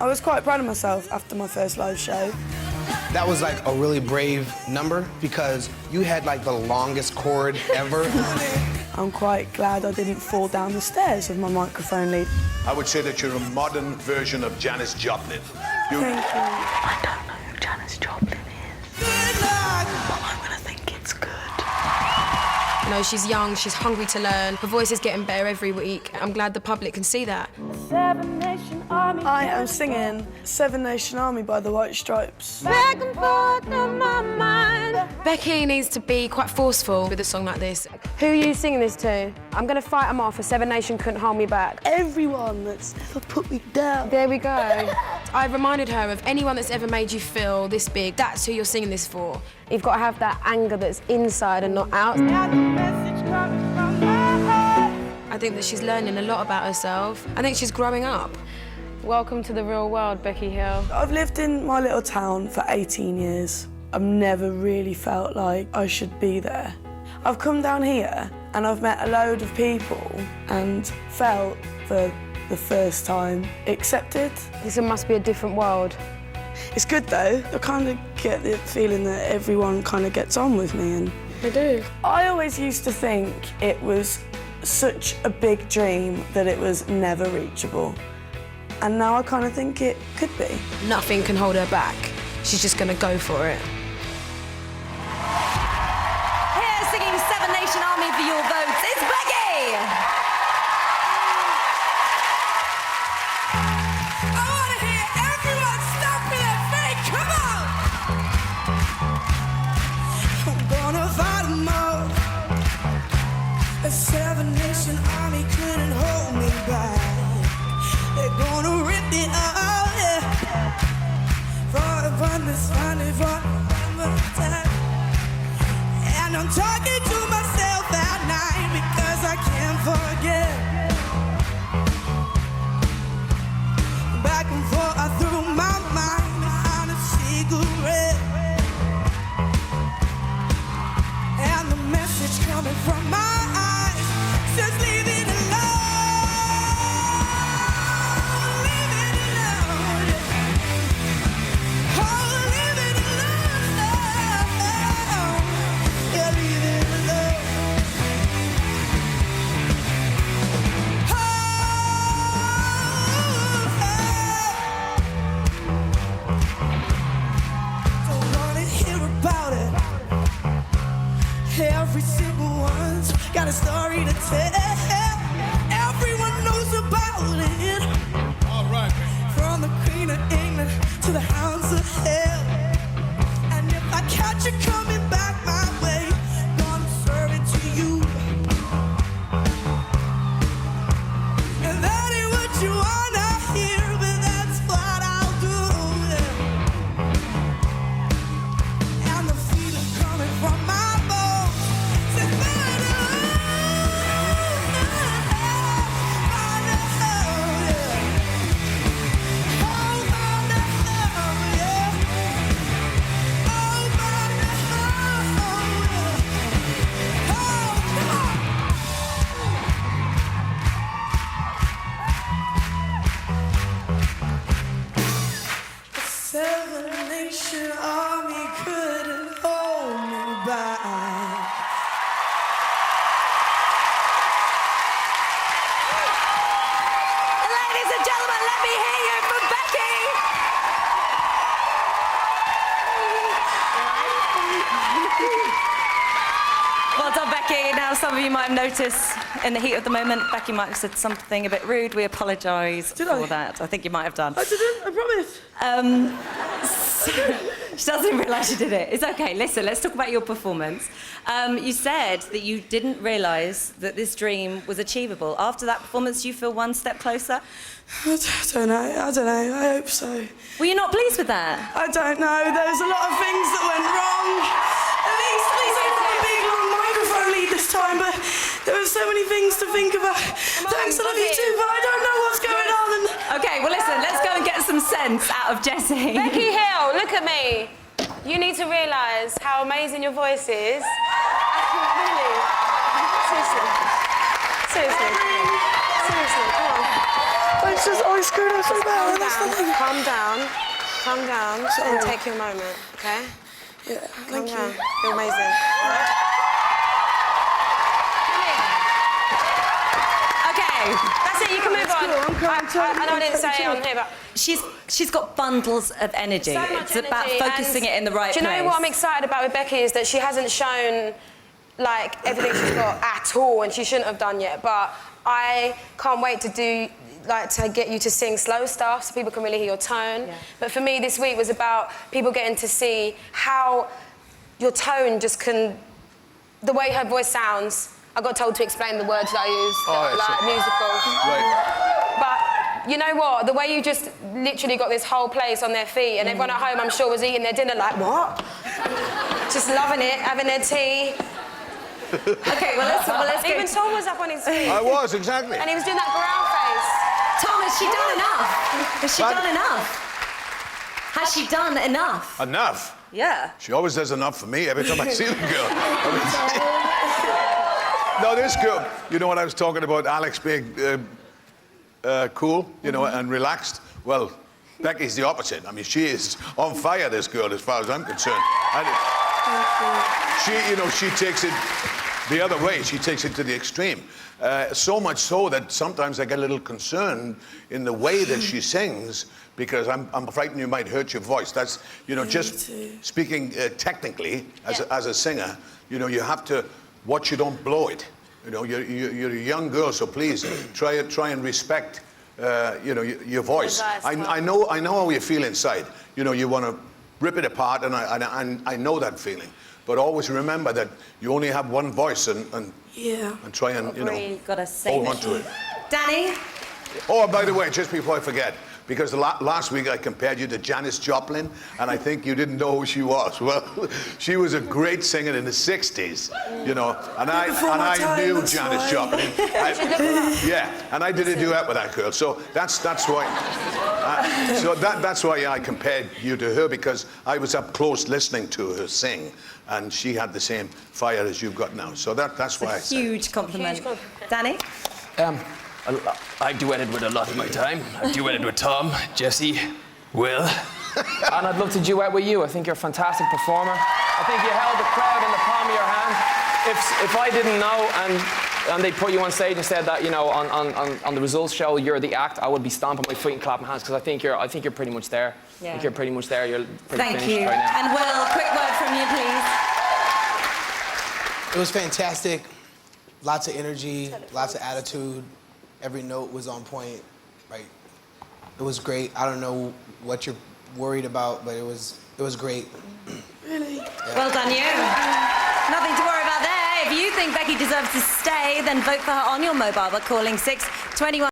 I was quite proud of myself after my first live show. That was like a really brave number because you had like the longest chord ever. I'm quite glad I didn't fall down the stairs with my microphone lead. I would say that you're a modern version of Janis Joplin. Thank you. I don't know who Janis Joplin is. But I'm gonna think it's good. You know, she's young, she's hungry to learn. Her voice is getting better every week. I'm glad the public can see that. I am singing Seven Nation Army by the White Stripes. Back and forth on my mind. Becky needs to be quite forceful with a song like this. Who are you singing this to? I'm gonna fight them off, for Seven Nation couldn't hold me back. Everyone that's ever put me down. There we go. I reminded her of anyone that's ever made you feel this big. That's who you're singing this for. You've got to have that anger that's inside and not out. I think that she's learning a lot about herself. I think she's growing up. Welcome to the real world, Becky Hill. I've lived in my little town for 18 years. I've never really felt like I should be there. I've come down here and I've met a load of people and felt for the first time accepted. This must be a different world. It's good though. I kind of get the feeling that everyone kind of gets on with me, and They do. I always used to think it was such a big dream that it was never reachable. And now I kind of think it could be. Nothing can hold her back. She's just gonna go for it. Here singing Seven Nation Army for your votes, it's Becky! I want to hear everyone stomping their feet, come on! I'm gonna fight them all. The Seven Nation Army couldn't hold me back. They're gonna rip it all, yeah. For abundance, money, for time. And I'm talking to myself at night because I can't forget. Back and forth through my mind behind a cigarette. And the message coming from my eyes says leave it alone. Leave it alone. Oh, leave it alone. Yeah, leave it alone. Don't wanna hear about it. Every single one's got a story to tell. Everyone knows about it. All right. From the Queen of England to the hounds of hell. And if I catch you coming back my way, gonna serve it to you. And that ain't what you wanna hear, but that's what I'll do. And the feeling coming from my bones says murder. Seven Nation Army couldn't hold me back. Ladies and gentlemen, let me hear you for Becky! Well done, Becky. Now, some of you might have noticed in the heat of the moment, Becky might have said something a bit rude. We apologise for that. I think you might have done. I didn't, I promise. She doesn't realise she did it. It's okay. Listen, let's talk about your performance. You said that you didn't realise that this dream was achievable. After that performance, do you feel one step closer? I don't know, I hope so. Were you not pleased with that? I don't know, there's a lot of things that went wrong. At least I got a big long microphone lead this time, but there were so many things to think about. Thanks, I love you too, but I don't know what's going on. Okay, well listen, let's go and get some sense out of Jessie. Becky Hill, look at me. You need to realise how amazing your voice is. Really. Seriously. Seriously. Seriously, come on. I screwed up so Calm down, and take your moment, okay? Yeah, Calm thank down. you. You're amazing. Okay. That's it, you can move on. I know I didn't say it on here, but... She's got bundles of energy. So much It's about energy, focusing and it in the right place. Do you know what I'm excited about with Becky is that she hasn't shown, like, everything she's got at all, and she shouldn't have done yet, but I can't wait to do, like, to get you to sing slow stuff so people can really hear your tone. Yeah. But for me, this week was about people getting to see how your tone just can... The way her voice sounds, I got told to explain the words that I used, musical. Right. But you know what? The way you just literally got this whole place on their feet, and everyone at home, I'm sure, was eating their dinner like, what? Just loving it, having their tea. Okay, well, let's go. Even Tom was up on his feet. I was, exactly. And he was doing that ground face. Tom, has she done enough? Has she done enough? Has she done enough? Enough? Yeah. She always does enough for me every time I see the girl. No, this girl, you know what I was talking about, Alex being cool, you know, and relaxed? Well, Becky's the opposite. I mean, she is on fire, this girl, as far as I'm concerned. And she, you know, she takes it the other way. She takes it to the extreme. So much so that sometimes I get a little concerned in the way that she sings, because I'm frightened you might hurt your voice. That's, you know, just speaking technically as a singer, you know, you have to watch you don't blow it. You know, you're a young girl, so please try and respect, you know, your voice. I know how you feel inside. You know, you want to rip it apart, and I know that feeling. But always remember that you only have one voice, and try and, you know, Really gotta sing hold on to it. Danny? Oh, by the way, just before I forget, because last week I compared you to Janis Joplin, and I think you didn't know who she was. Well, she was a great singer in the 60s, you know, and I knew Janis Joplin. Yeah, and I did a duet with that girl, so that's why. That's why I compared you to her, because I was up close listening to her sing, and she had the same fire as you've got now. So that's why I said. Huge compliment. Danny? I've duetted with a lot of my time. I've duetted with Tom, Jessie, Will. And I'd love to duet with you. I think you're a fantastic performer. I think you held the crowd in the palm of your hand. If I didn't know and they put you on stage and said that, you know, on the results show you're the act, I would be stomping my feet and clapping hands, because I think you're pretty much there. Yeah. I think you're pretty much there. You're pretty Thank finished you. right now. And Will, quick word from you, please. It was fantastic. Lots of energy, lots of attitude. Every note was on point. Right? It was great. I don't know what you're worried about, but it was great. Really? Yeah. Well done, you. Nothing to worry about there. If you think Becky deserves to stay, then vote for her on your mobile by calling 621.